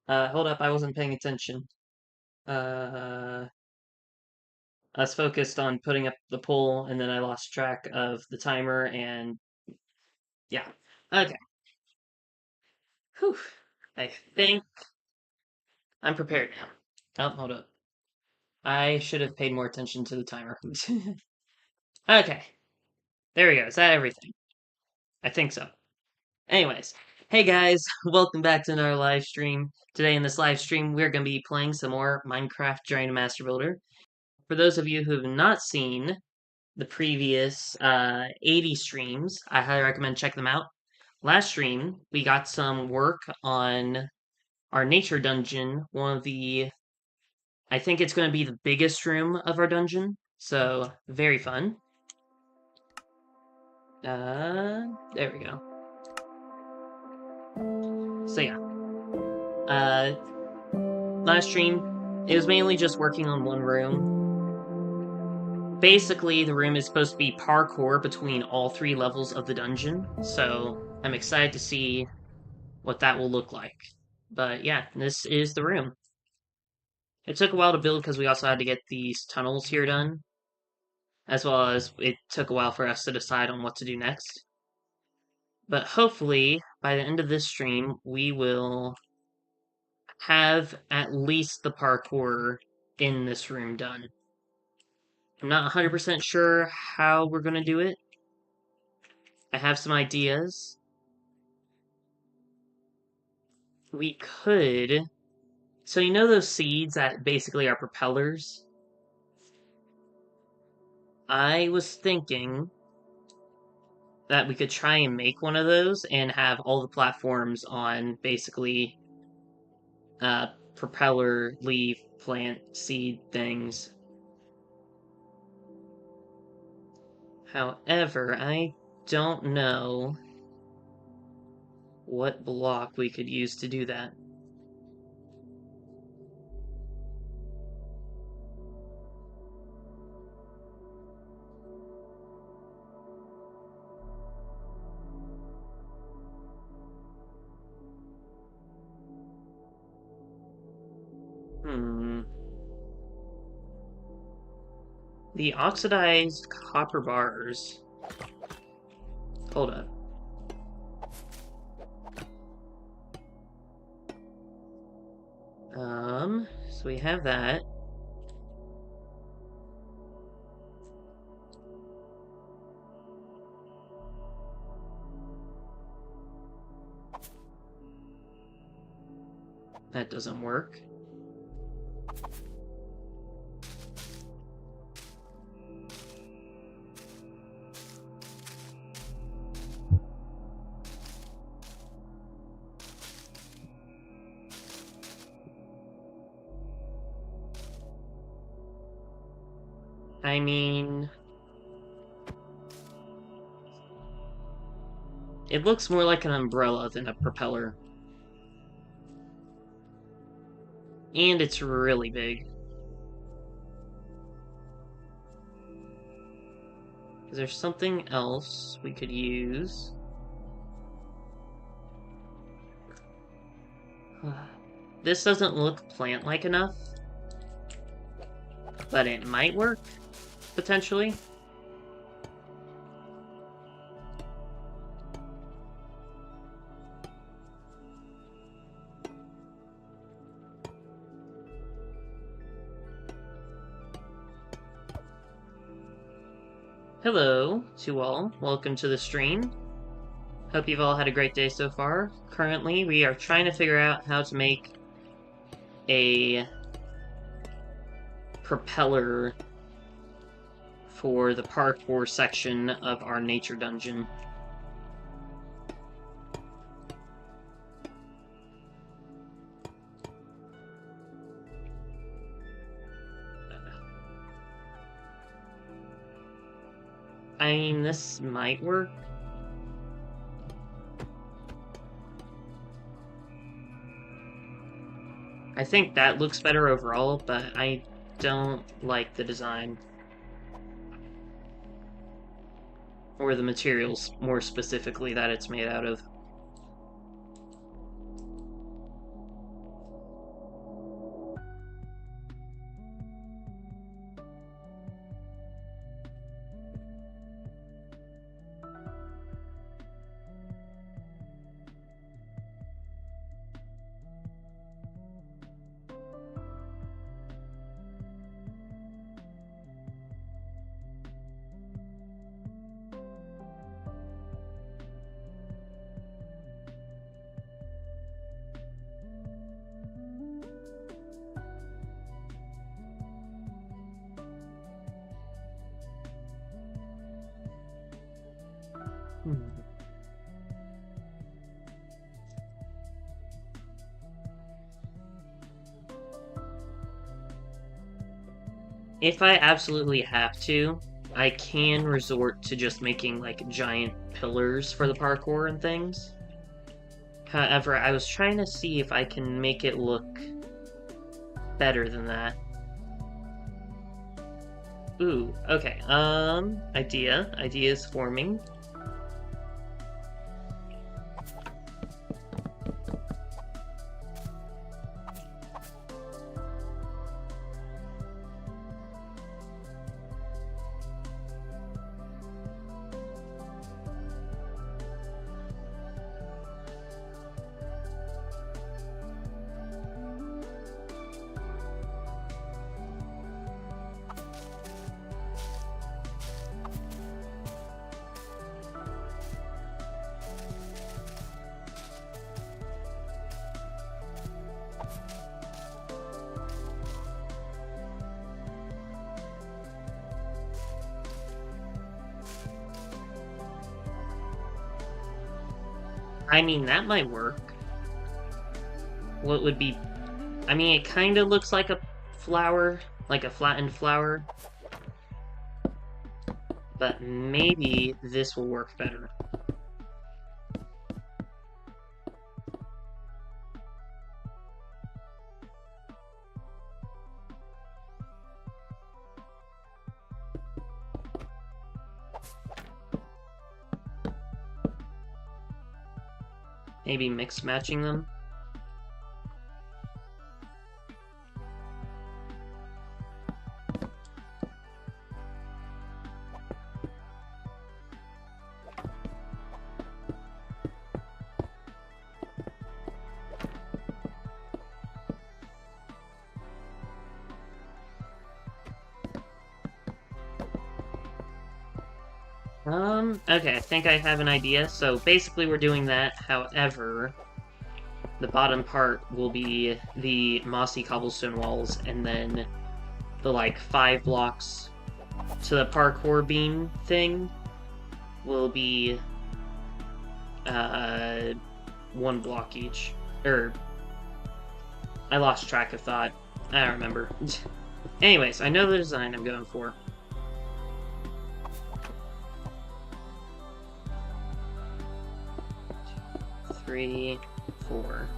Hold up, I wasn't paying attention. Uh, I was focused on putting up the poll, and then I lost track of the timer, and yeah. Okay. Whew. I think I'm prepared now. Oh, hold up. I should have paid more attention to the timer. Okay. There we go. Is that everything? I think so. Anyways, hey guys, welcome back to another live stream. Today in this live stream, we're going to be playing some more Minecraft Master Builder. For those of you who have not seen the previous 80 streams, I highly recommend check them out. Last stream, we got some work on our nature dungeon, one of the, I think it's going to be the biggest room of our dungeon, so very fun. There we go. So yeah, last stream, it was mainly just working on one room. Basically, the room is supposed to be parkour between all 3 levels of the dungeon, so I'm excited to see what that will look like. But yeah, this is the room. It took a while to build because we also had to get these tunnels here done, as well as it took a while for us to decide on what to do next. But hopefully, by the end of this stream, we will have at least the parkour in this room done. I'm not 100% sure how we're going to do it. I have some ideas. We could... So you know those seeds that basically are propellers? I was thinking that we could try and make one of those and have all the platforms on basically propeller leaf plant seed things. However, I don't know what block we could use to do that. The oxidized copper bars. Hold up. So we have that. That doesn't work. I mean... It looks more like an umbrella than a propeller. And it's really big. Is there something else we could use? This doesn't look plant-like enough. But it might work, potentially. Hello to all. Welcome to the stream. Hope you've all had a great day so far. Currently, we are trying to figure out how to make a propeller for the parkour section of our nature dungeon. I mean, this might work. I think that looks better overall, but I don't like the design. Or the materials, more specifically, that it's made out of. Hmm. If I absolutely have to, I can resort to just making like giant pillars for the parkour and things. However, I was trying to see if I can make it look better than that. Ooh, okay. Idea. Idea is forming. I mean, that might work. What would be... I mean, it kind of looks like a flower, like a flattened flower, but maybe this will work better. Maybe mix matching them. Okay, I think I have an idea. So basically we're doing that. However, the bottom part will be the mossy cobblestone walls, and then the, like, 5 blocks to the parkour beam thing will be, uh, 1 block each. Or, I lost track of thought. I don't remember. Anyways, I know the design I'm going for. 3, 4.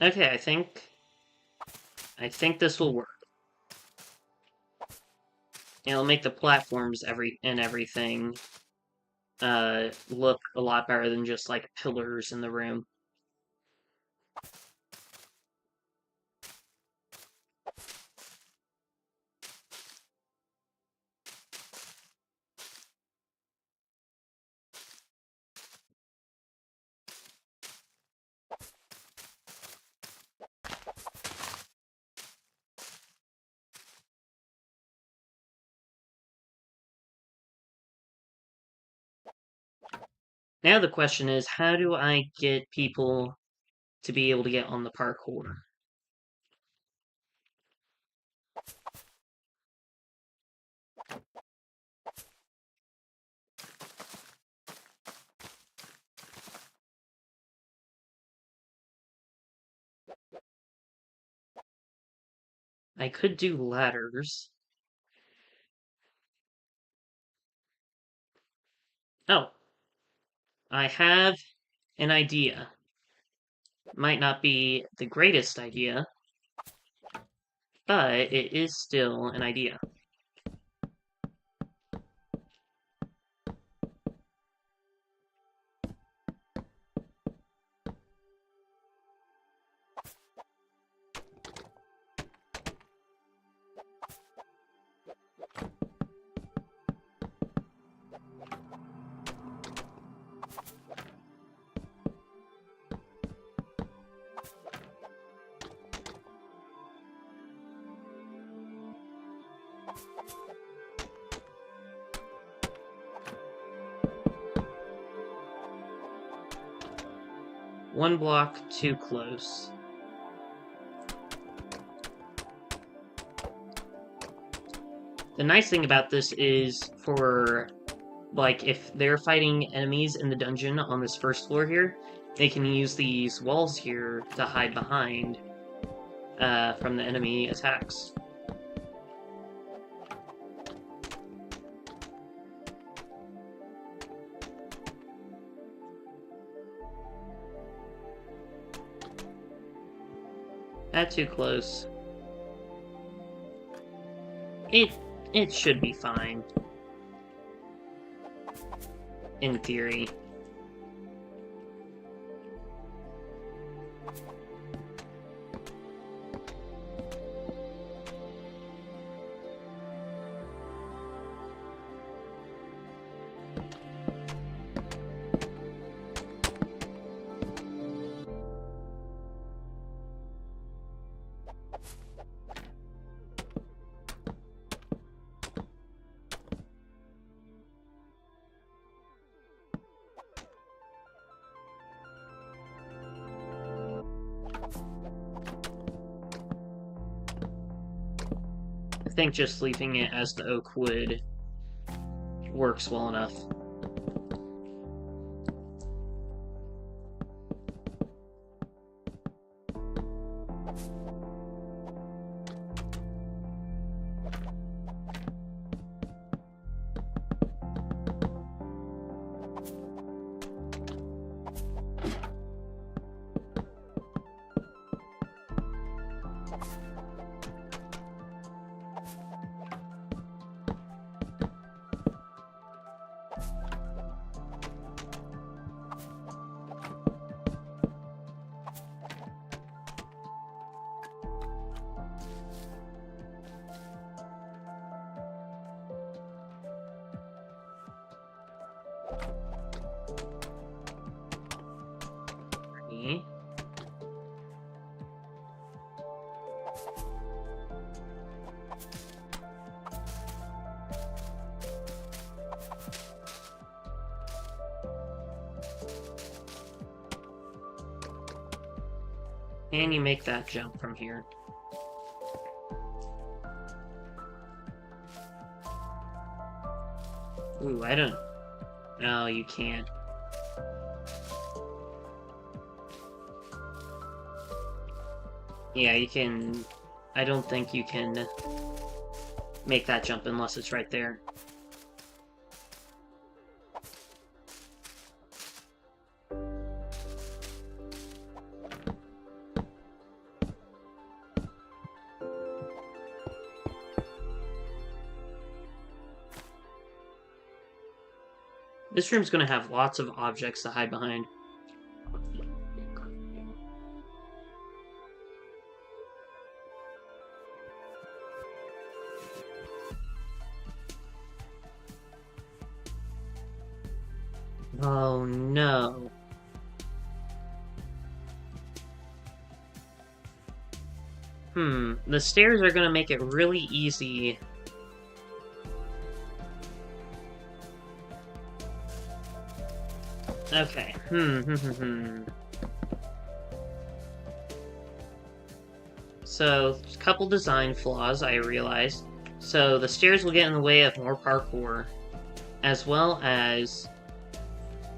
Okay, I think this will work. It'll make the platforms everything look a lot better than just like pillars in the room. Now the question is, how do I get people to be able to get on the parkour? I could do ladders. Oh, I have an idea. Might not be the greatest idea, but it is still an idea. One block too close. The nice thing about this is for, like, if they're fighting enemies in the dungeon on this first floor here, they can use these walls here to hide behind from the enemy attacks. That too close. It should be fine. In theory. I think just leaving it as the oak wood works well enough. And you make that jump from here. Ooh, I don't... No, you can't. Yeah, you can... I don't think you can make that jump unless it's right there. This room's gonna have lots of objects to hide behind. Oh no. The stairs are gonna make it really easy. Okay. So, a couple design flaws, I realized. So, the stairs will get in the way of more parkour, as well as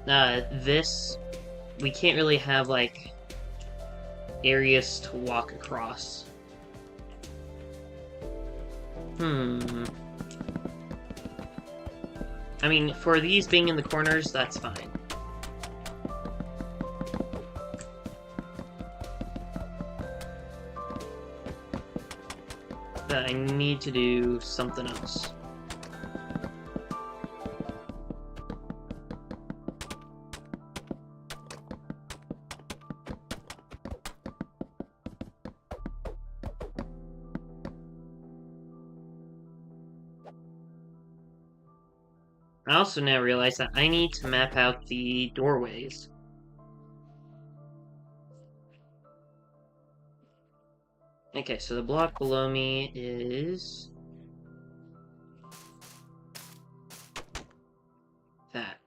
this. We can't really have, like, areas to walk across. I mean, for these being in the corners, that's fine. but I need to do something else. I also now realize that I need to map out the doorways. Okay, so the block below me is that.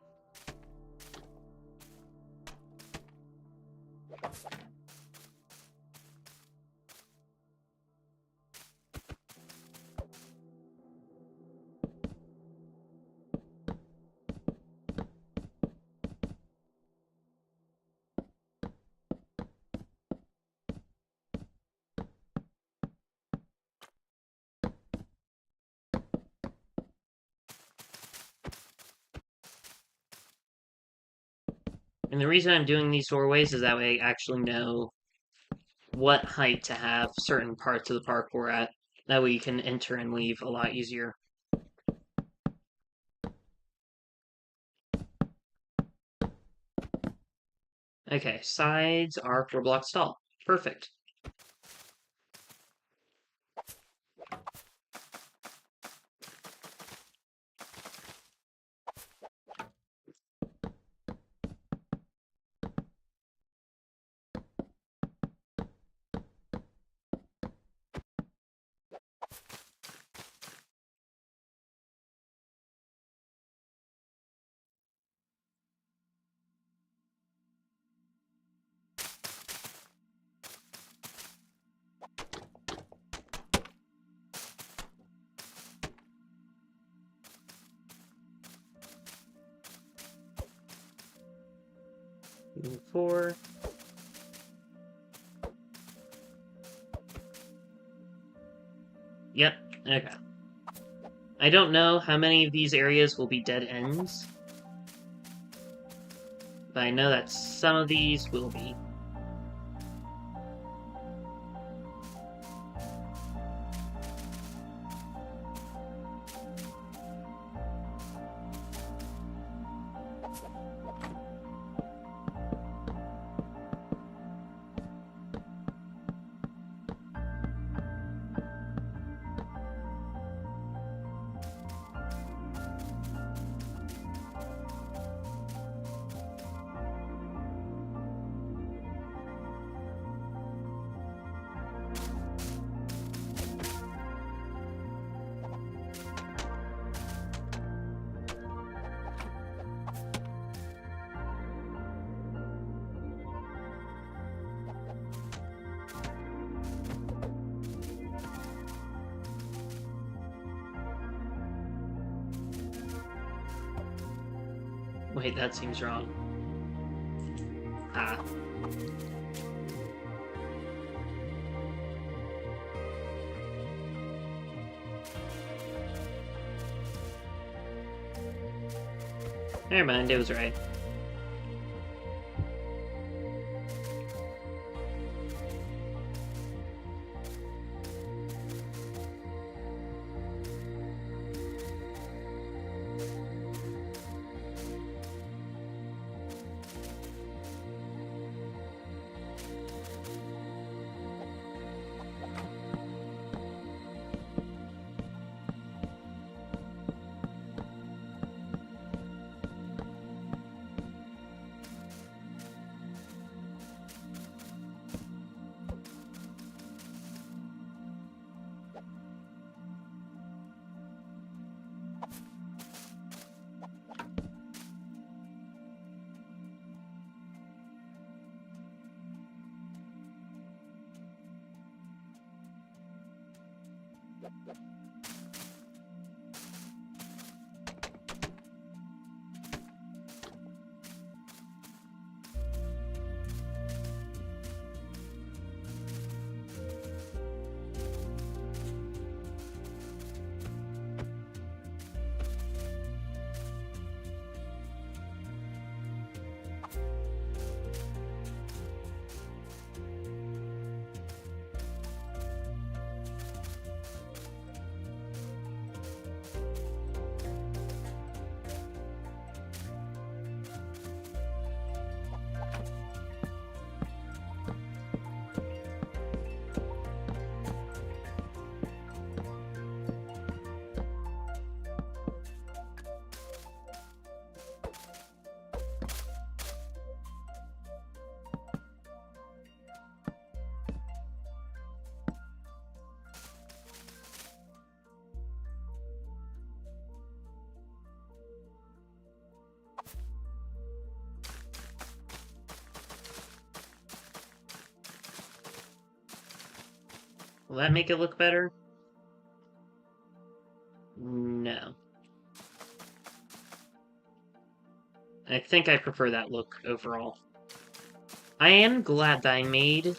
And the reason I'm doing these doorways is that way I actually know what height to have certain parts of the parkour at. That way you can enter and leave a lot easier. Okay, sides are 4 blocks tall. Perfect. Moving 4. Yep, okay. I don't know how many of these areas will be dead ends, but I know that some of these will be. Wait, that seems wrong. Ah. Never mind, it was right. Will that make it look better? No. I think I prefer that look overall. I am glad that I made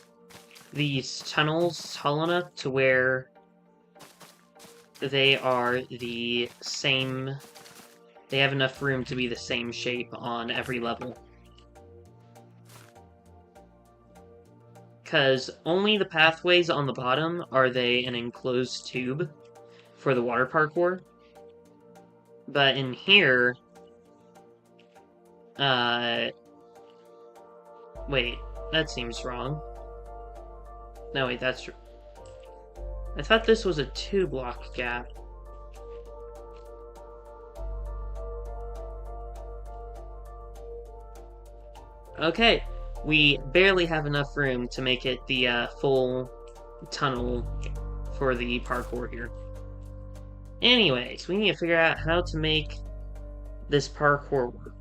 these tunnels tall enough to where they are the same. They have enough room to be the same shape on every level. Because only the pathways on the bottom are they an enclosed tube for the water parkour. But in here, wait, that seems wrong. No, wait, that's true. I thought this was a 2-block gap. Okay, we barely have enough room to make it the full tunnel for the parkour here. Anyways, we need to figure out how to make this parkour work.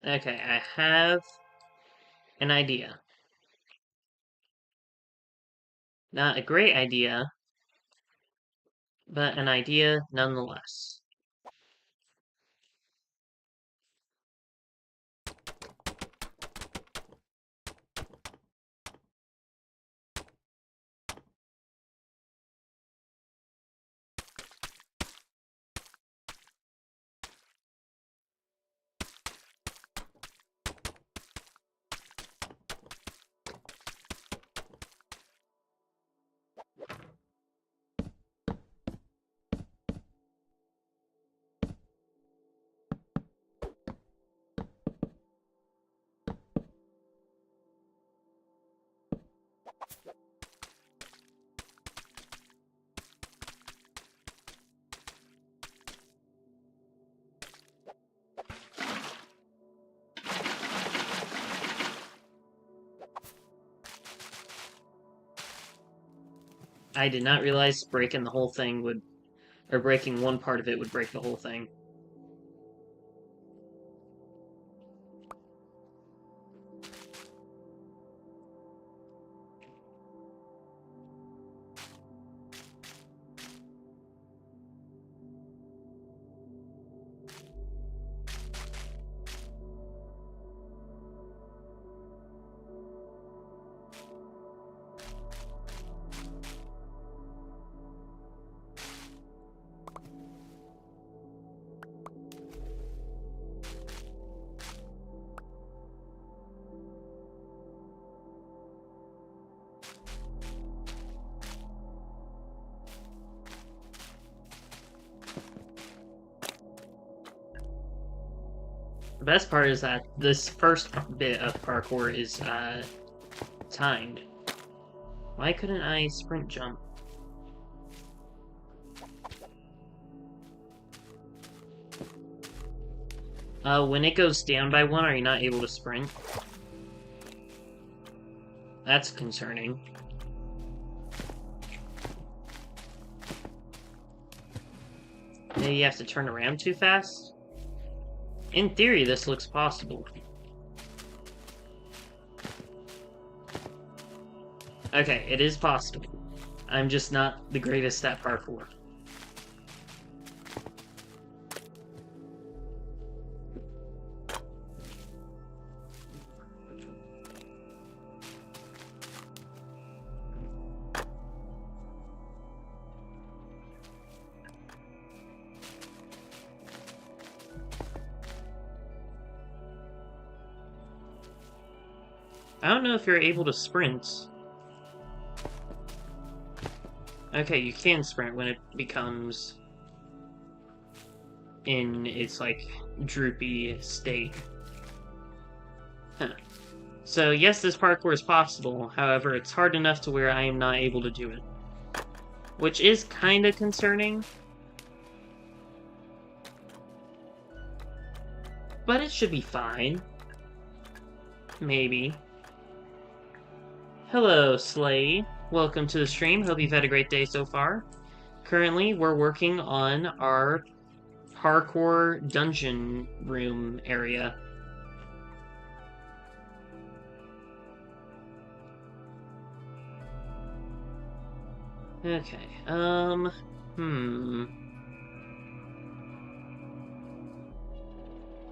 Okay, I have an idea. Not a great idea, but an idea nonetheless. I did not realize breaking the whole thing would, or breaking one part of it would break the whole thing. The best part is that this first bit of parkour is timed. Why couldn't I sprint jump? When it goes down by 1, are you not able to sprint? That's concerning. Maybe you have to turn around too fast? In theory, this looks possible. Okay, it is possible. I'm just not the greatest at parkour. I don't know if you're able to sprint. Okay, you can sprint when it becomes in its, like, droopy state. Huh. So yes, this parkour is possible, however, it's hard enough to where I am not able to do it. Which is kinda concerning. But it should be fine. Maybe. Hello, Slay. Welcome to the stream. Hope you've had a great day so far. Currently, we're working on our parkour dungeon room area. Okay,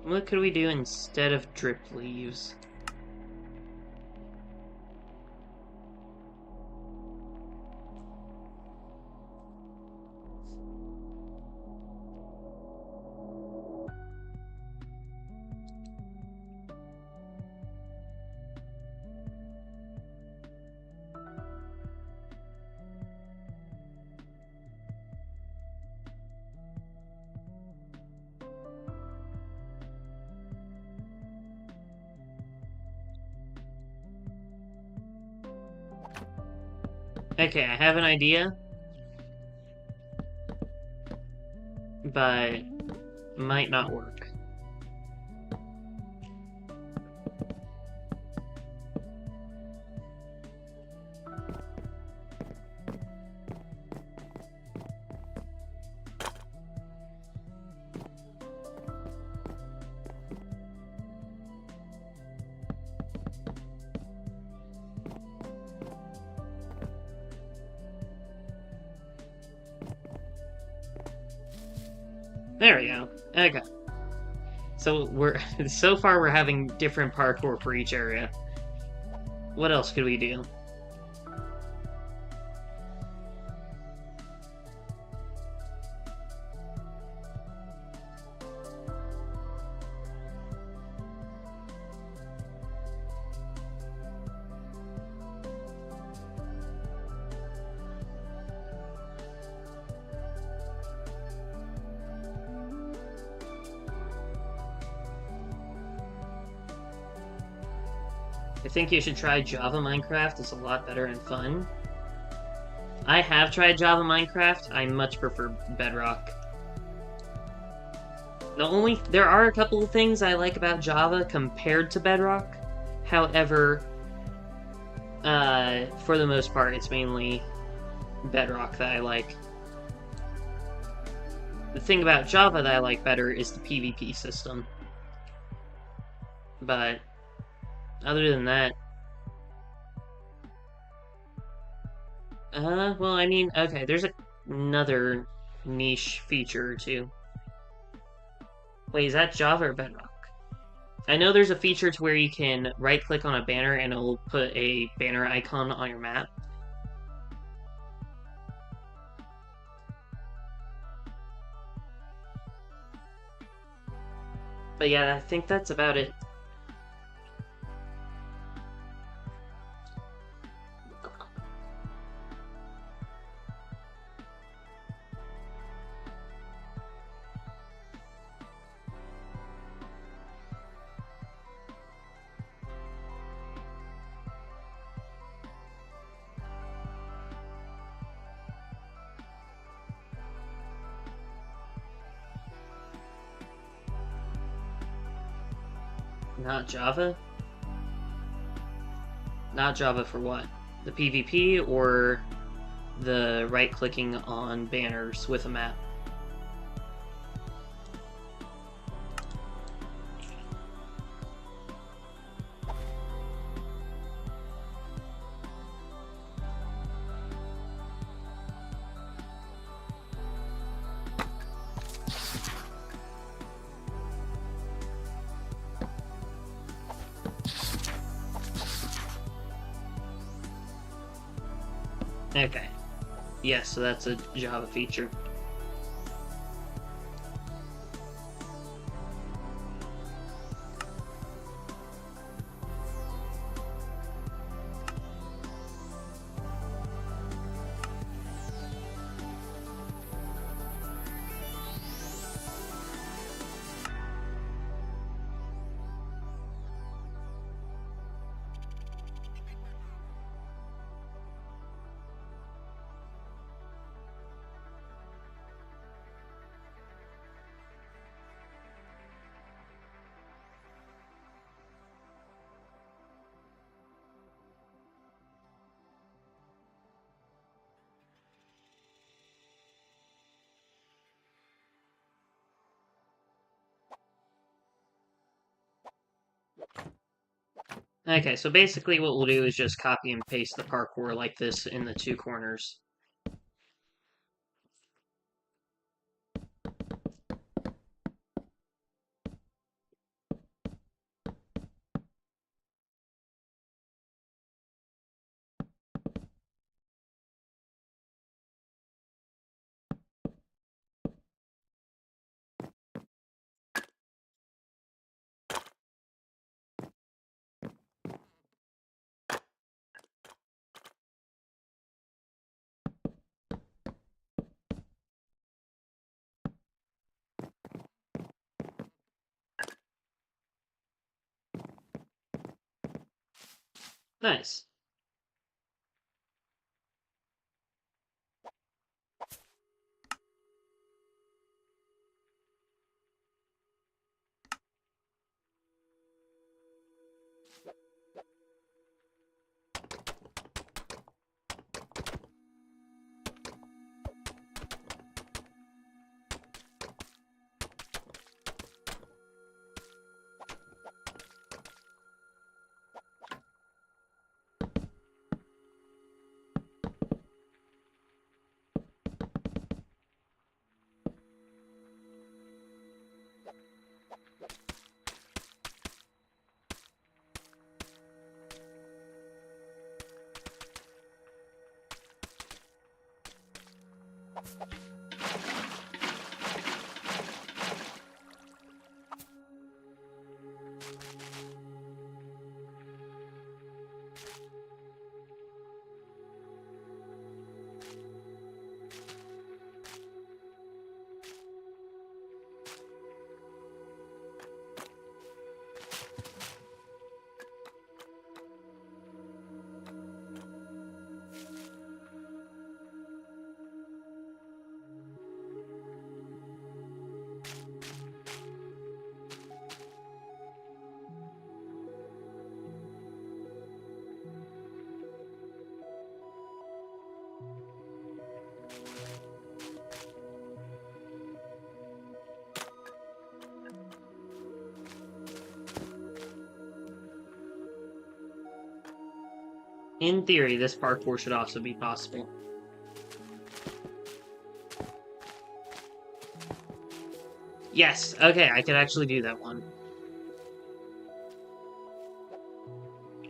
What could we do instead of drip leaves? Okay, I have an idea, but might not work. There we go. Okay. So so far we're having different parkour for each area. What else could we do? I think you should try Java Minecraft. It's a lot better and fun. I have tried Java Minecraft. I much prefer Bedrock. There are a couple of things I like about Java compared to Bedrock. However, for the most part, it's mainly Bedrock that I like. The thing about Java that I like better is the PvP system. But other than that, well, I mean, okay, there's another niche feature or two. Wait, is that Java or Bedrock? I know there's a feature to where you can right-click on a banner and it'll put a banner icon on your map. But yeah, I think that's about it. Not Java? Not Java for what? The PvP or the right-clicking on banners with a map? Okay. Yes, so that's a Java feature. Okay, so basically what we'll do is just copy and paste the parkour like this in the two corners. Nice. In theory, this parkour should also be possible. Yes, okay, I could actually do that one.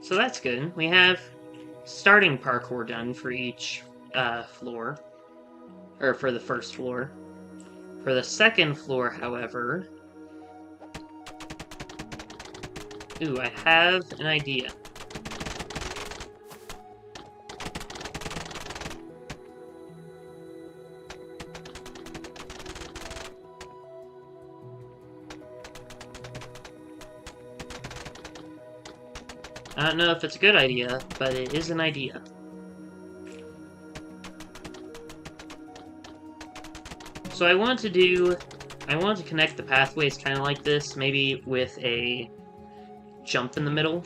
So that's good. We have starting parkour done for each floor. Or for the first floor. For the second floor, however... Ooh, I have an idea. I don't know if it's a good idea, but it is an idea. So I want to connect the pathways kind of like this, maybe with a jump in the middle.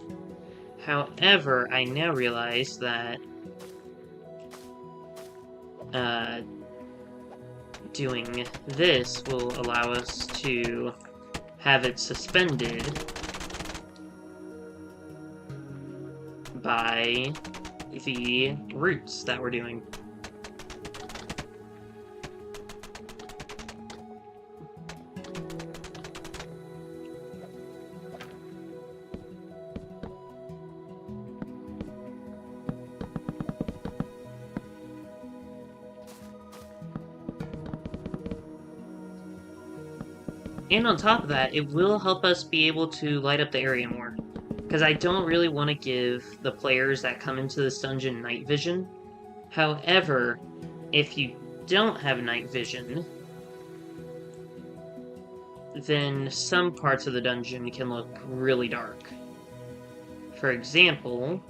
However, I now realize that doing this will allow us to have it suspended by the roots that we're doing. And on top of that, it will help us be able to light up the area more. Because I don't really want to give the players that come into this dungeon night vision. However, if you don't have night vision, then some parts of the dungeon can look really dark. For example,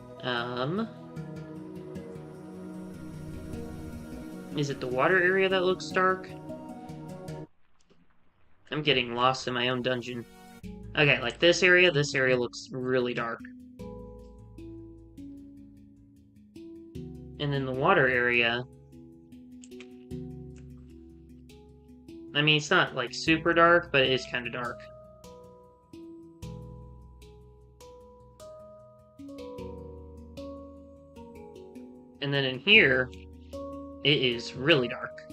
is it the water area that looks dark? I'm getting lost in my own dungeon. Okay, like this area looks really dark. And then the water area... I mean, it's not, like, super dark, but it is kind of dark. And then in here, it is really dark.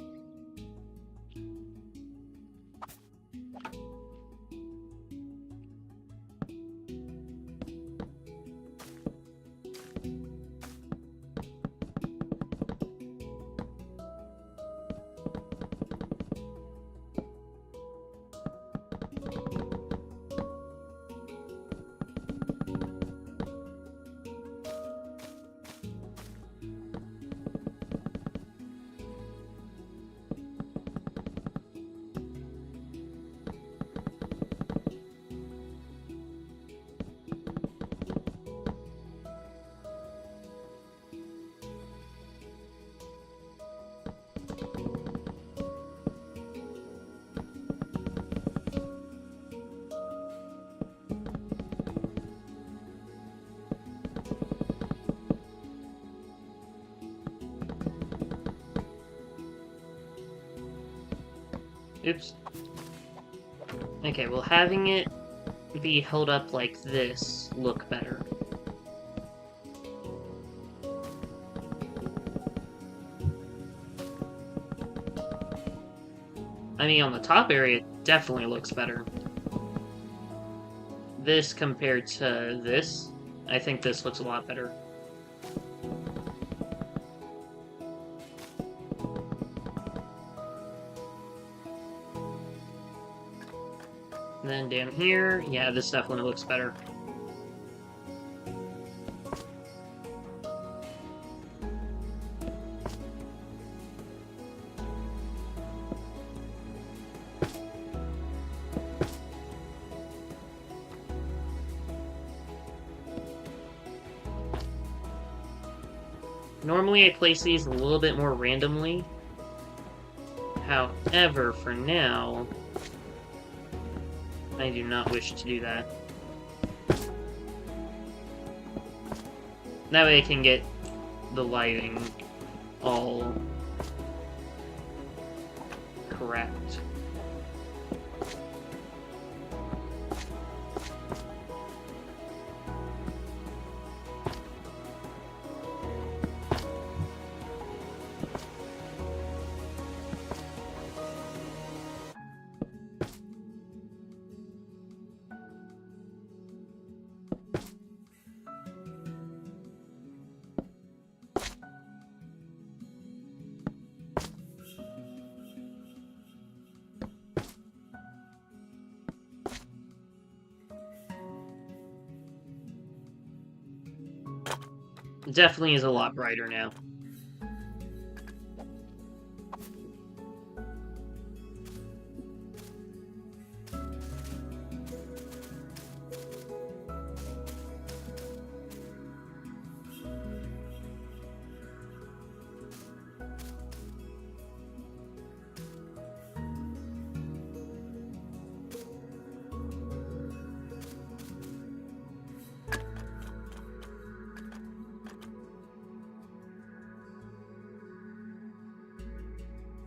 Oops. Okay, well, having it be held up like this look better. I mean, on the top area, it definitely looks better. This compared to this, I think this looks a lot better. And then down here, yeah, this definitely looks better. Normally I place these a little bit more randomly. However, for now, I do not wish to do that. That way I can get the lighting all correct. It definitely is a lot brighter now.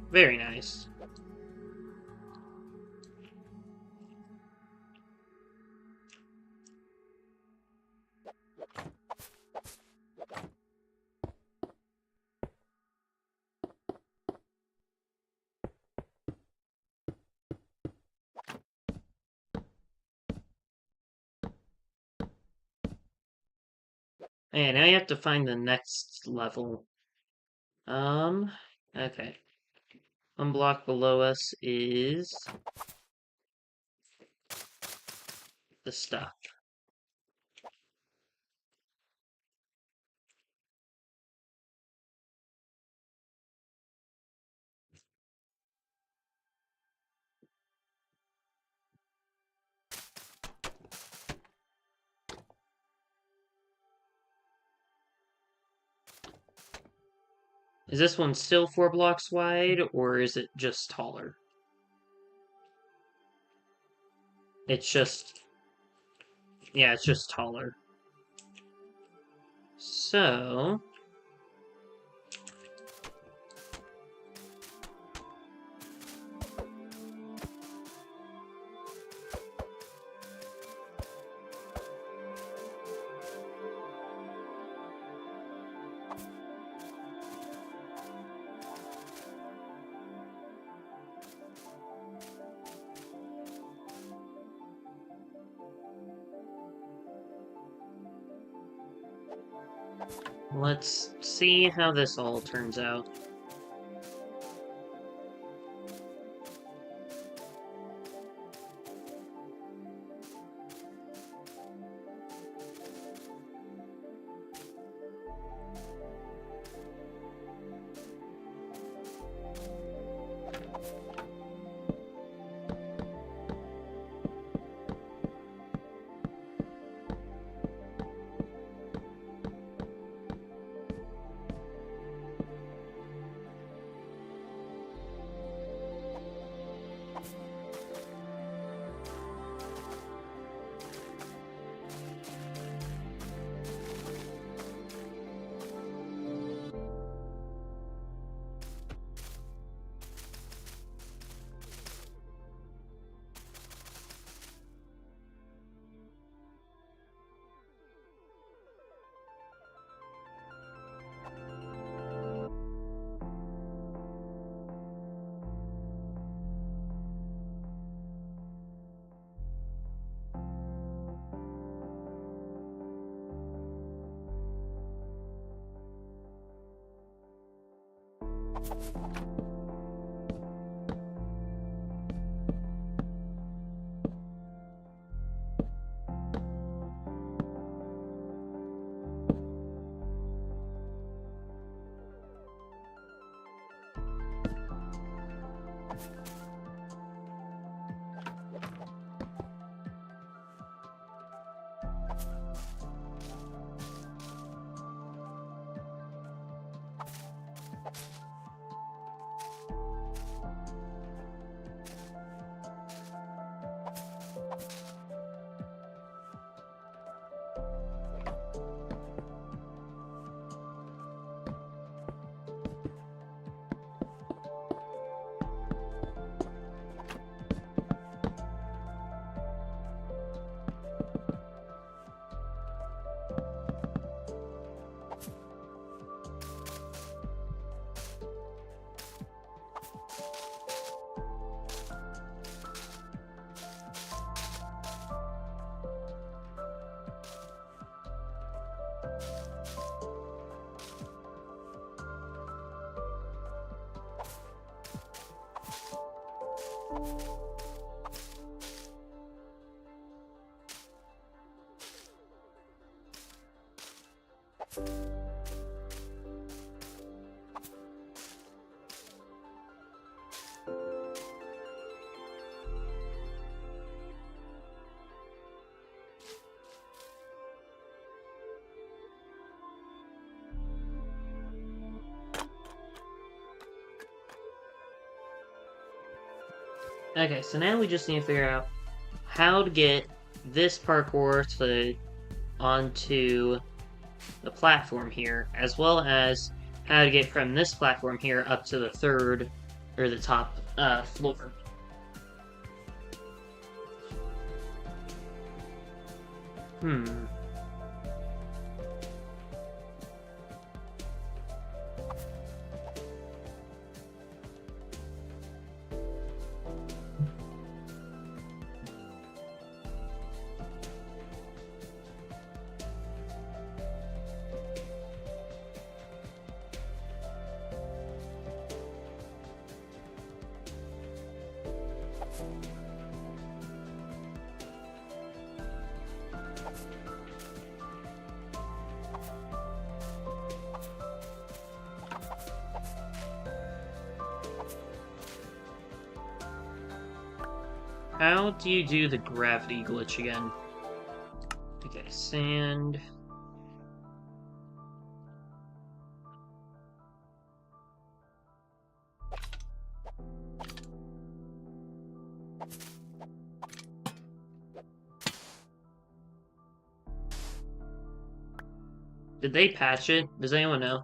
Very nice. And now you have to find the next level. Okay. One block below us is the stuff. Is this one still 4 blocks wide, or is it just taller? It's just... yeah, it's just taller. So... Let's see how this all turns out. Okay, so now we just need to figure out how to get this parkour onto the platform here, as well as how to get from this platform here up to the third, or the top floor. Hmm. How do you do the gravity glitch again? Okay, sand. Did they patch it? Does anyone know?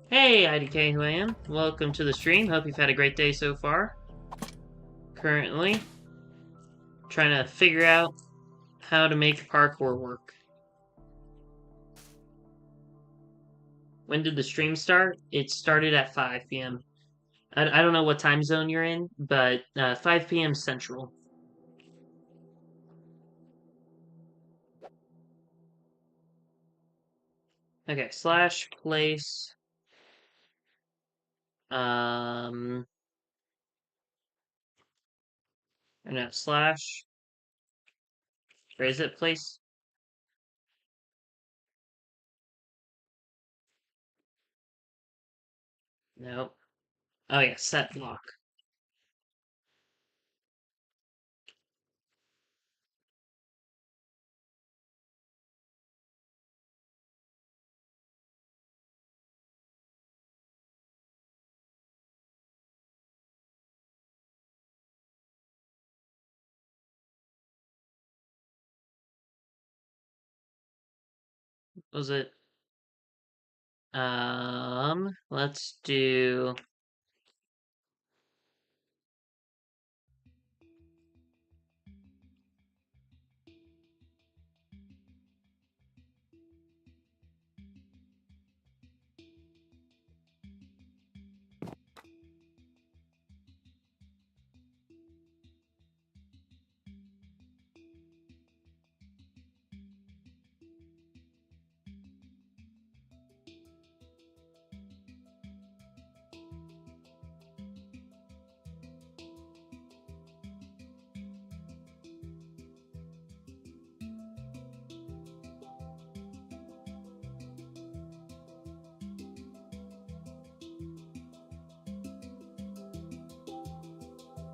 Hey, IDK, who I am. Welcome to the stream. Hope you've had a great day so far. Currently, trying to figure out how to make parkour work. When did the stream start? It started at 5 p.m. I don't know what time zone you're in, but 5 p.m. Central. Okay, slash place. No, slash. Or is it place? Nope. Oh yeah, set block. Was it? Let's do.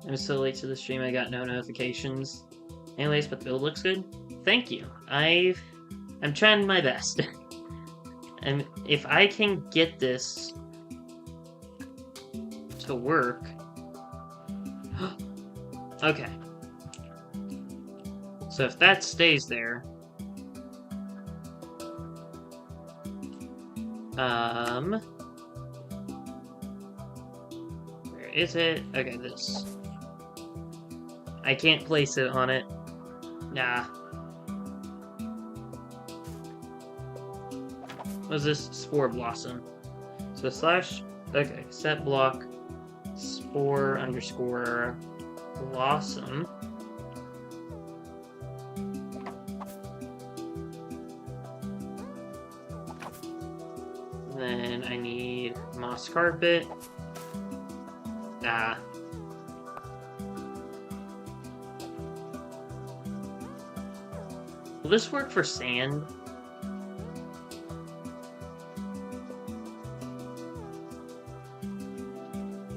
I'm so late to the stream, I got no notifications. Anyways, but the build looks good. Thank you. I'm trying my best. And if I can get this to work. Okay. So if that stays there. Where is it? Okay, this. I can't place it on it. Nah. What's this? Spore Blossom. So slash, okay, set block, spore underscore blossom. Then I need moss carpet. Ah. Will this work for sand?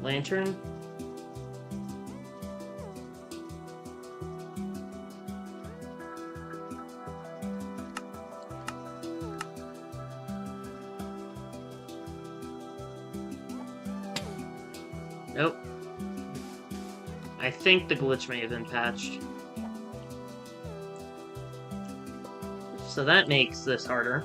Lantern? Nope. I think the glitch may have been patched. So that makes this harder.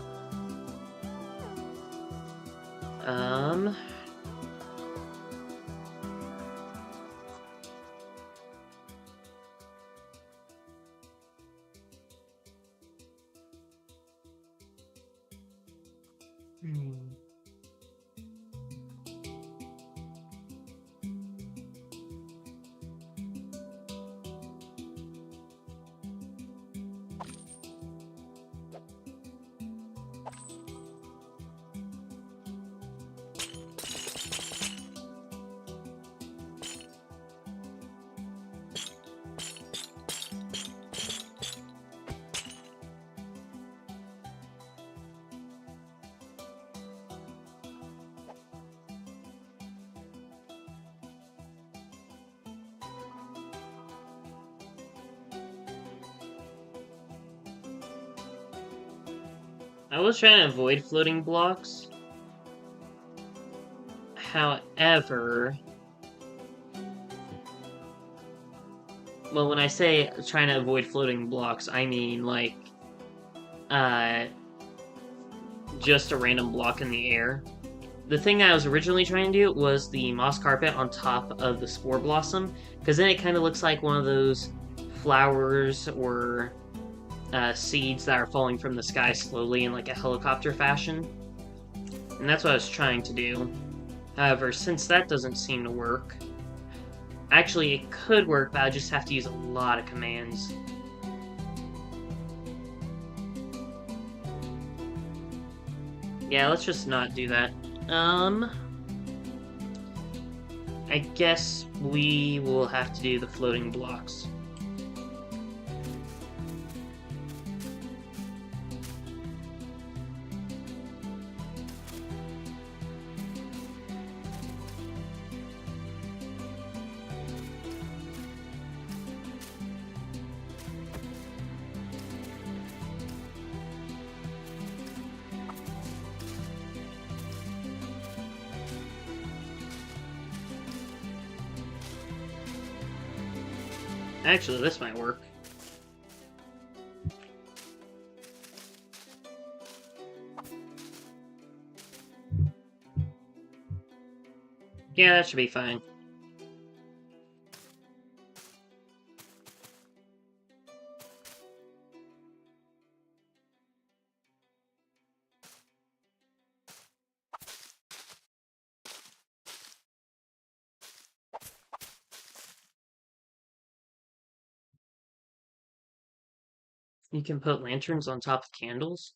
I was trying to avoid floating blocks. However, well, when I say trying to avoid floating blocks, I mean like just a random block in the air. The thing that I was originally trying to do was the moss carpet on top of the spore blossom, because then it kind of looks like one of those flowers or seeds that are falling from the sky slowly in like a helicopter fashion. And that's what I was trying to do. However, since that doesn't seem to work, actually it could work, but I just have to use a lot of commands. Yeah, let's just not do that. Um, I guess we will have to do the floating blocks. Actually, this might work. Yeah, that should be fine. You can put lanterns on top of candles?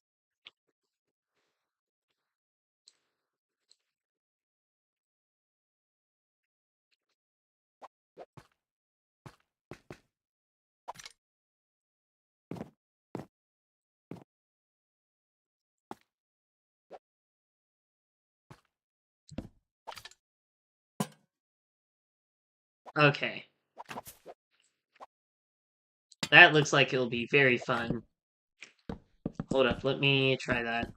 Okay. That looks like it'll be very fun. Hold up, let me try that.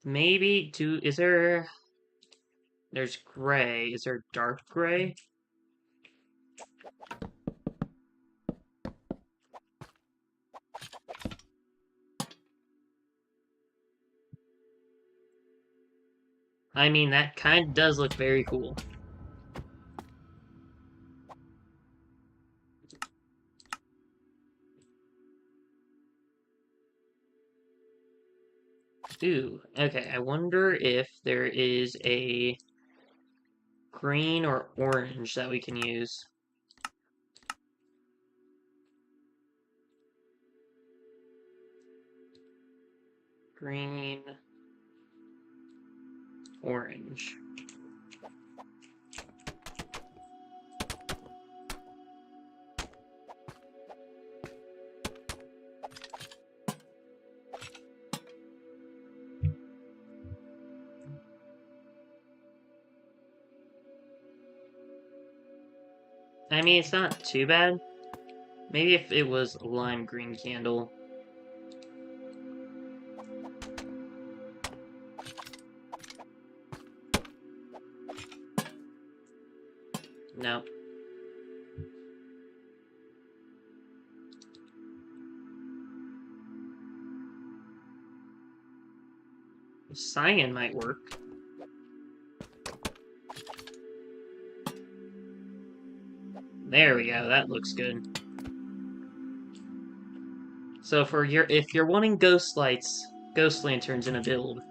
Maybe do is there there's gray. Is there dark gray? I mean that kind of does look very cool. Ooh, okay. I wonder if there is a green or orange that we can use. Green, orange. I mean, it's not too bad. Maybe if it was a lime green candle. No. Cyan might work. There we go, that looks good. So for if you're wanting ghost lights, ghost lanterns in a build,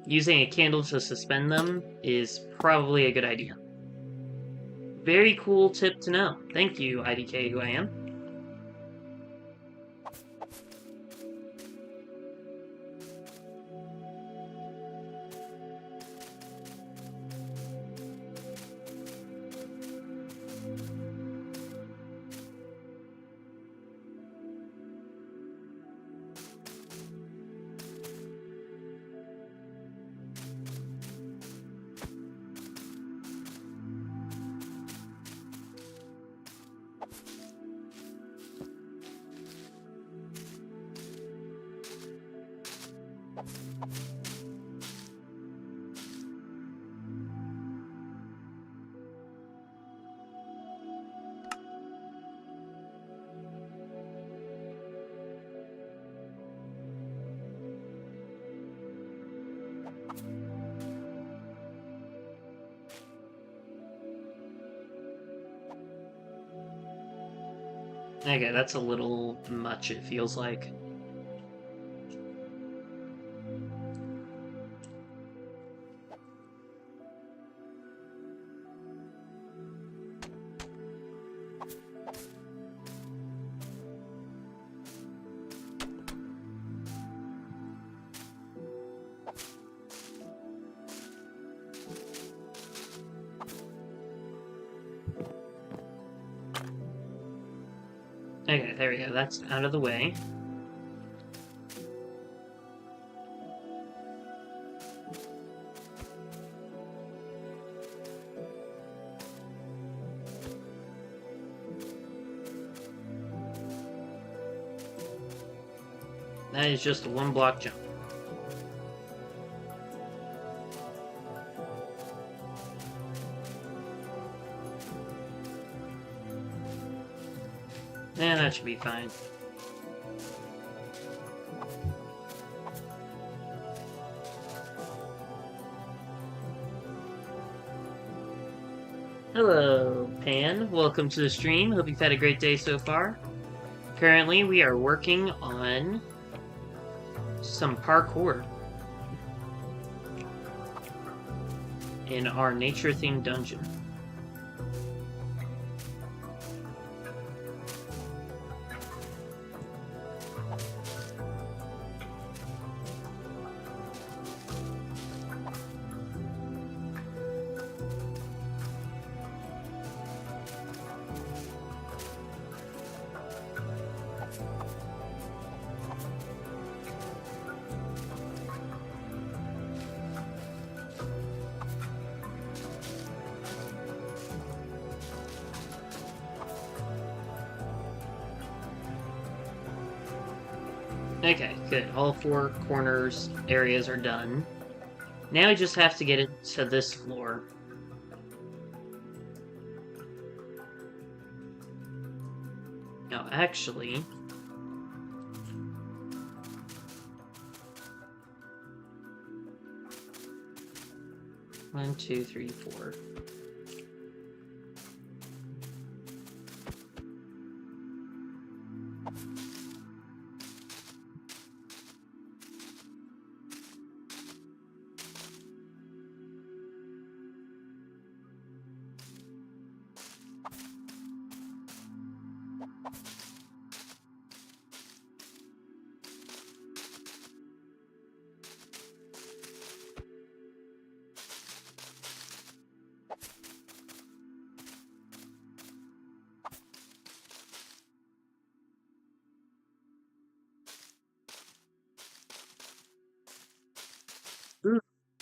using a candle to suspend them is probably a good idea. Very cool tip to know. Thank you, IDK who I am. Okay, that's a little much, it feels like. Okay, there we go. That's out of the way. That is just a one block jump. And that should be fine. Hello, Pan. Welcome to the stream. Hope you've had a great day so far. Currently, we are working on some parkour in our nature-themed dungeon. Okay, good. All four corners areas are done. Now we just have to get it to this floor. Now, actually... One, two, three, four.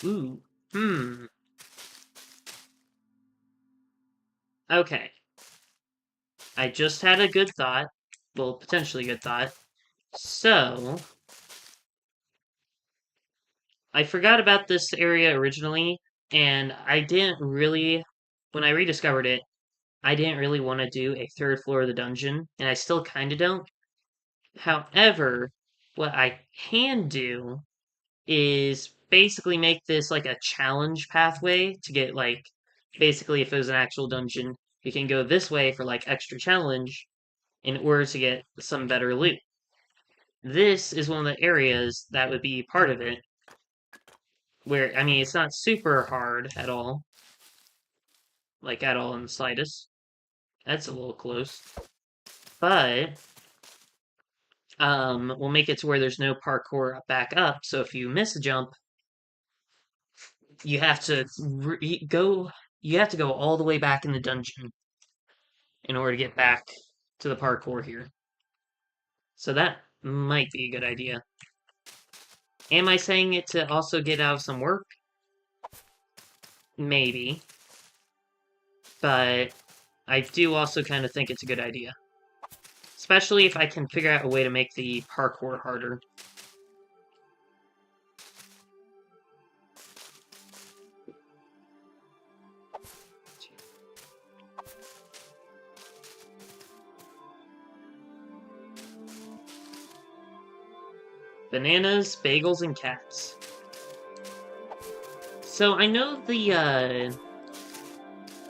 Ooh. Okay. I just had a good thought. Well, potentially good thought. So... I forgot about this area originally, and I didn't really... When I rediscovered it, I didn't really want to do a third floor of the dungeon, and I still kind of don't. However, what I can do is basically make this like a challenge pathway to get like basically if it was an actual dungeon, you can go this way for like extra challenge in order to get some better loot. This is one of the areas that would be part of it, where I mean it's not super hard at all, like at all in the slightest. That's a little close, but we'll make it to where there's no parkour back up. So if you miss a jump, you have to go. You have to go all the way back in the dungeon in order to get back to the parkour here. So that might be a good idea. Am I saying it to also get out of some work? Maybe. But I do also kind of think it's a good idea. Especially if I can figure out a way to make the parkour harder. Bananas, bagels, and cats. So I know the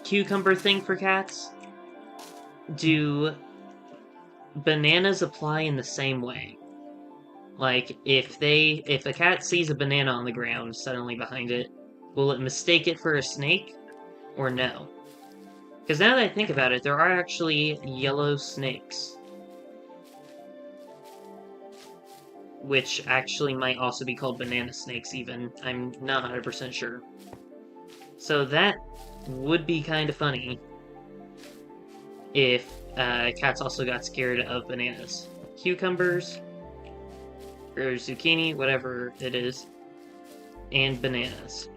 cucumber thing for cats. Do bananas apply in the same way? Like, if a cat sees a banana on the ground suddenly behind it, will it mistake it for a snake? Or no? Because now that I think about it, there are actually yellow snakes. Which actually might also be called banana snakes even. I'm not 100% sure. So that would be kind of funny if Cats also got scared of bananas. Cucumbers, or zucchini, whatever it is, and bananas.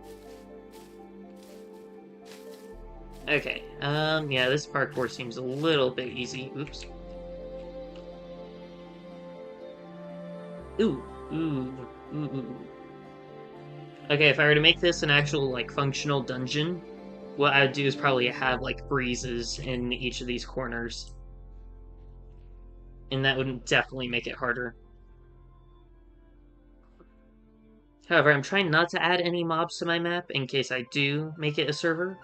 Okay, yeah, this parkour seems a little bit easy. Oops. Ooh, ooh, ooh, ooh. Okay, if I were to make this an actual, like, functional dungeon, what I would do is probably have, like, breezes in each of these corners. And that would definitely make it harder. However, I'm trying not to add any mobs to my map in case I do make it a server.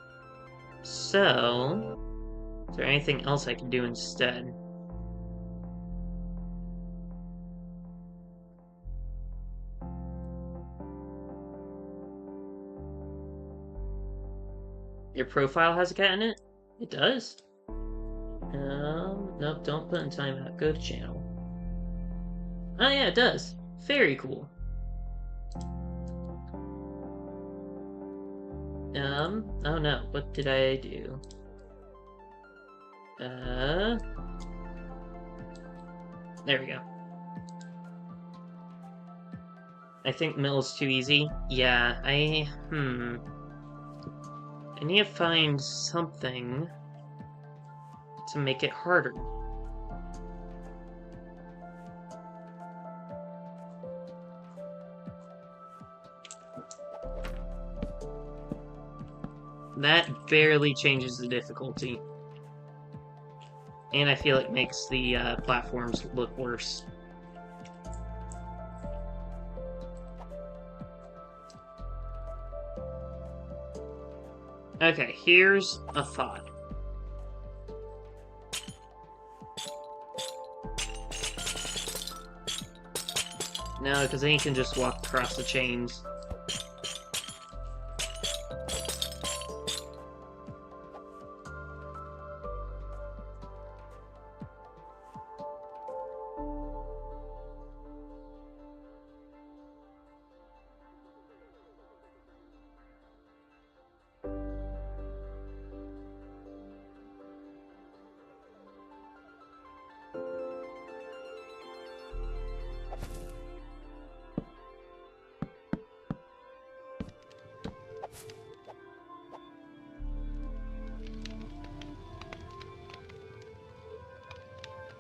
So, is there anything else I can do instead? Your profile has a cat in it? It does? Nope, don't put in timeout. Go to channel. Oh yeah, it does. Very cool. Oh no, what did I do? There we go. I think Mill's too easy. Yeah, I need to find something to make it harder. That barely changes the difficulty. And I feel it makes the platforms look worse. Okay, here's a thought. No, because then you can just walk across the chains.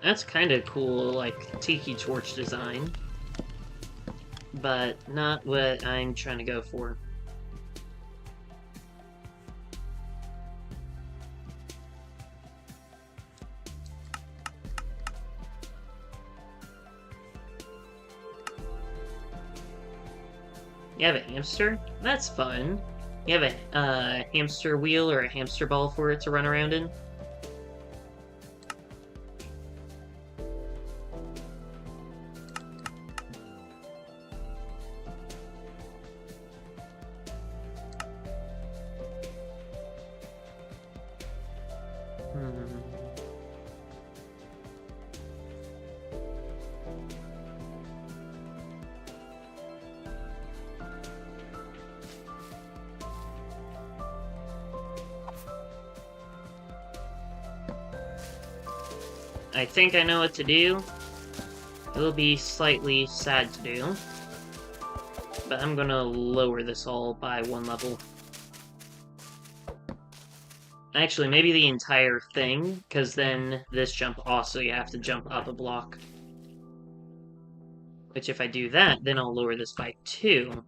That's kind of cool, like, tiki torch design. But not what I'm trying to go for. You have a hamster? That's fun. You have a hamster wheel or a hamster ball for it to run around in? I think I know what to do. It'll be slightly sad to do. But I'm gonna lower this all by 1 level. Actually, maybe the entire thing, because then this jump also you have to jump up a block. Which if I do that, then I'll lower this by 2.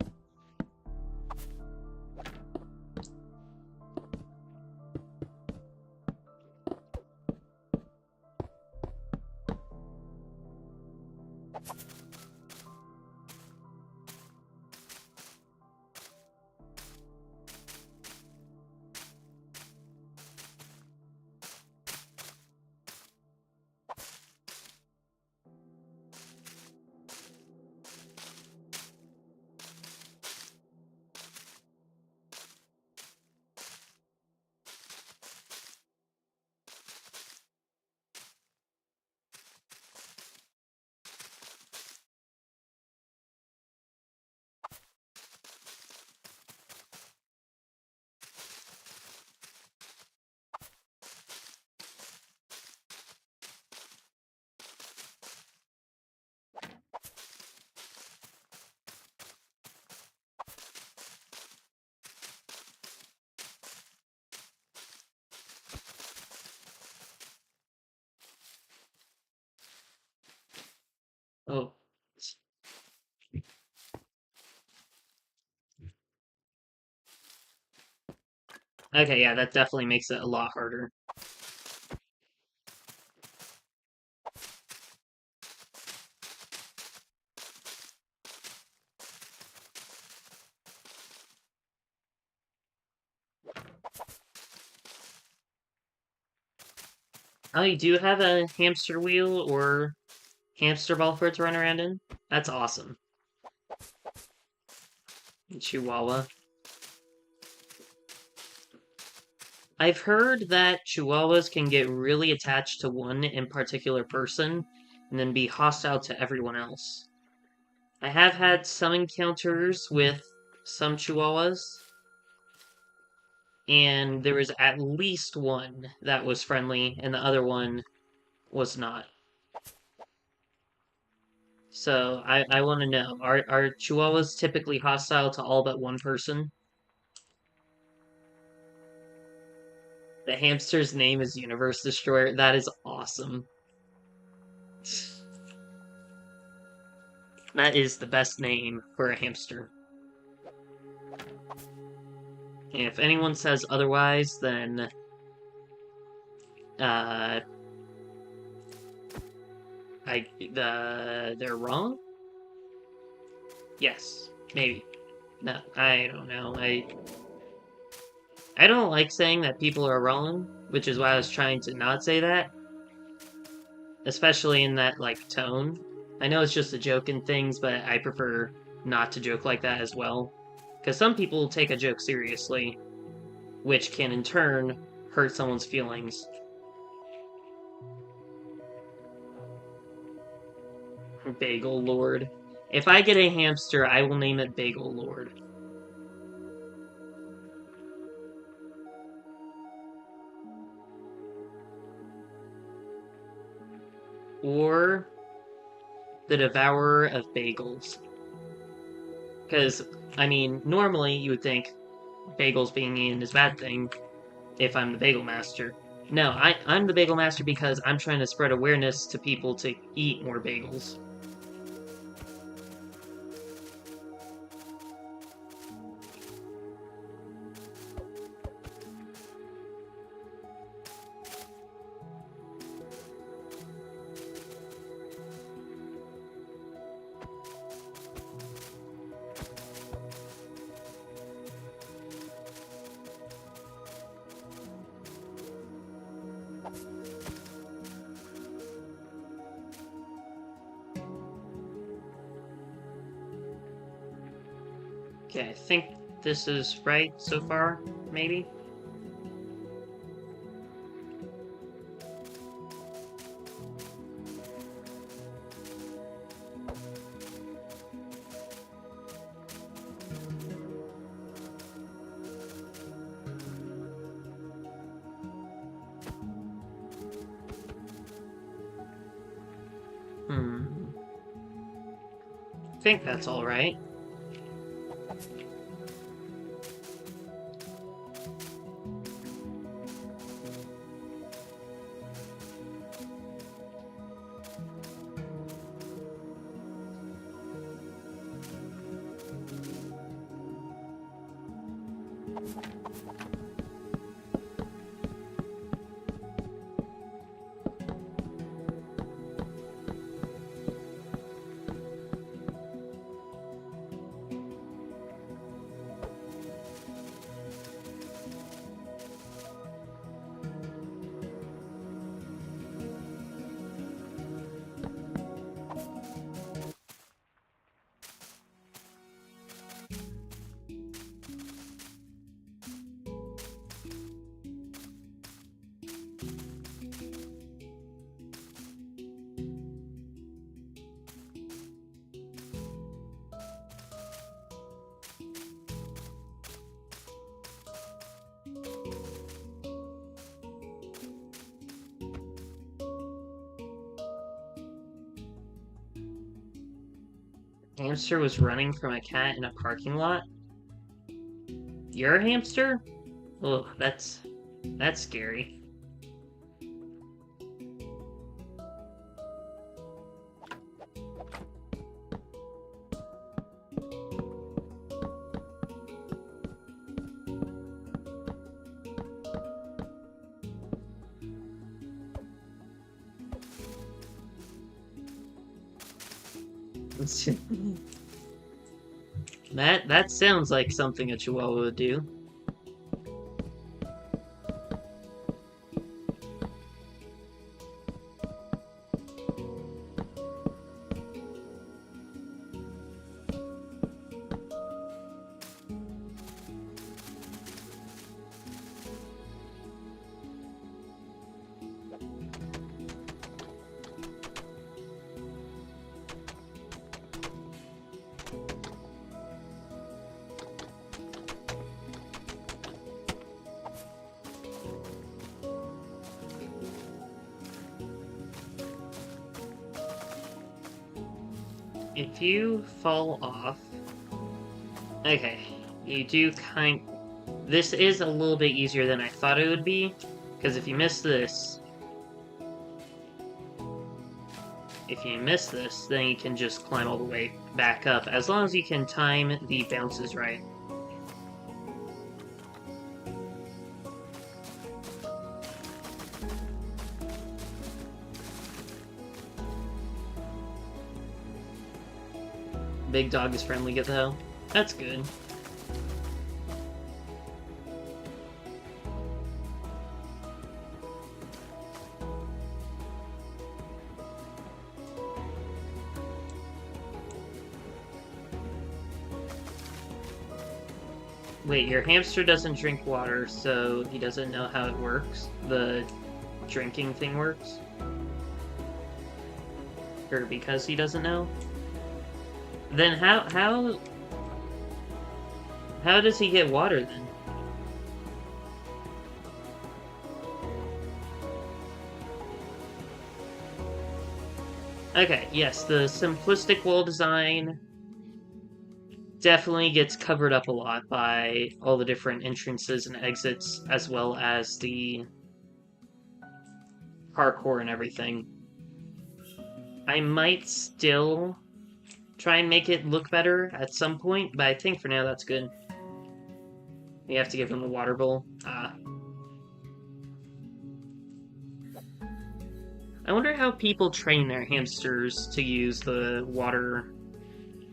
Okay, yeah, that definitely makes it a lot harder. Oh, you do have a hamster wheel or hamster ball for it to run around in? That's awesome. Chihuahua. I've heard that Chihuahuas can get really attached to one in particular person and then be hostile to everyone else. I have had some encounters with some Chihuahuas, and there was at least one that was friendly, and the other one was not. So I want to know, are Chihuahuas typically hostile to all but one person? The hamster's name is Universe Destroyer. That is awesome. That is the best name for a hamster. And if anyone says otherwise, then uh, they're wrong. Yes, maybe. No, I don't know. I don't like saying that people are wrong, which is why I was trying to not say that, especially in that like tone. I know it's just a joke and things, but I prefer not to joke like that as well, because some people take a joke seriously, which can in turn hurt someone's feelings. Bagel Lord. If I get a hamster, I will name it Bagel Lord. Or the Devourer of Bagels. Because, I mean, normally you would think bagels being eaten is a bad thing if I'm the Bagel Master. No, I'm the Bagel Master because I'm trying to spread awareness to people to eat more bagels. Okay, I think this is right so far, maybe? Hmm. I think that's alright. Hamster was running from a cat in a parking lot? You're a hamster? Oh, that's scary. That sounds like something a Chihuahua would do. If you fall off... Okay, you do kind... This is a little bit easier than I thought it would be, because if you miss this... If you miss this, then you can just climb all the way back up, as long as you can time the bounces right. Big dog is friendly, though. That's good. Wait, your hamster doesn't drink water, so he doesn't know how it works? The drinking thing works? Or because he doesn't know? Then how does he get water then? Okay, yes, the simplistic wall design definitely gets covered up a lot by all the different entrances and exits, as well as the parkour and everything. I might still try and make it look better at some point, but I think for now that's good. You have to give him a water bowl. I wonder how people train their hamsters to use the water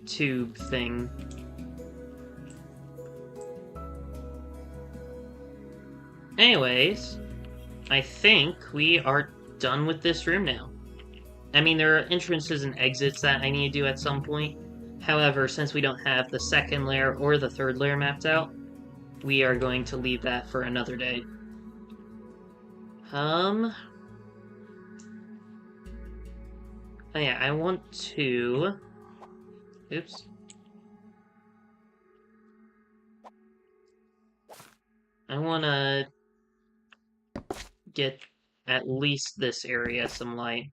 tube thing. Anyways, I think we are done with this room now. I mean, there are entrances and exits that I need to do at some point. However, since we don't have the second layer or the third layer mapped out, we are going to leave that for another day. Oh yeah, I want to... Oops. I want to get at least this area some light.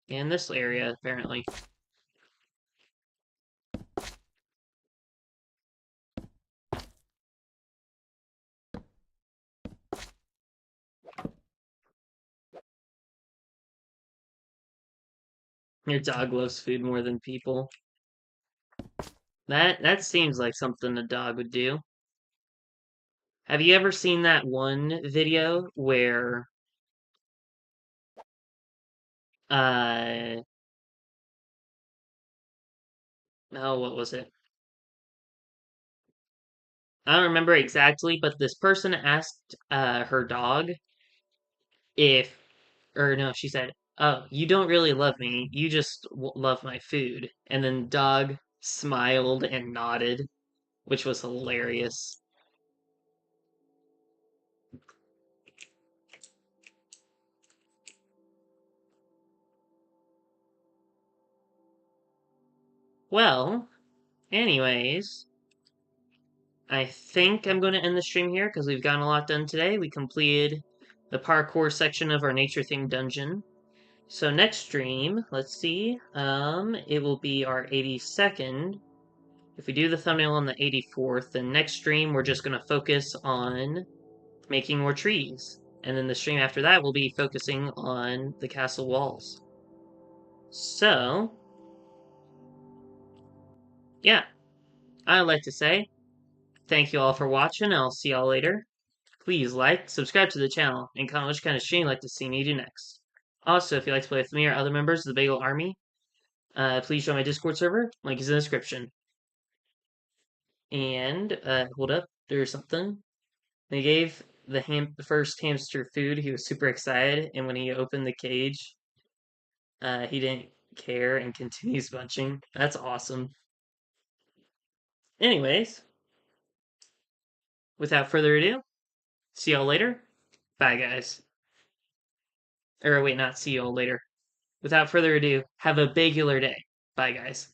And this area, apparently. Your dog loves food more than people. That seems like something a dog would do. Have you ever seen that one video where uh oh, what was it? I don't remember exactly, but this person asked her dog if, or no, she said, "Oh, you don't really love me. You just love my food." And then dog smiled and nodded, which was hilarious. Well, anyways, I think I'm going to end the stream here because we've gotten a lot done today. We completed the parkour section of our nature themed dungeon. So next stream, let's see, it will be our 82nd. If we do the thumbnail on the 84th, then next stream we're just going to focus on making more trees. And then the stream after that will be focusing on the castle walls. So, yeah, I'd like to say thank you all for watching. I'll see y'all later. Please like, subscribe to the channel, and comment which kind of stream you'd like to see me do next. Also, if you'd like to play with me or other members of the Bagel Army, please join my Discord server. Link is in the description. And hold up, there's something. They gave the first hamster food. He was super excited, and when he opened the cage, he didn't care and continues munching. That's awesome. Anyways, without further ado, see y'all later. Bye, guys. Or wait, not see y'all later. Without further ado, have a bagular day. Bye, guys.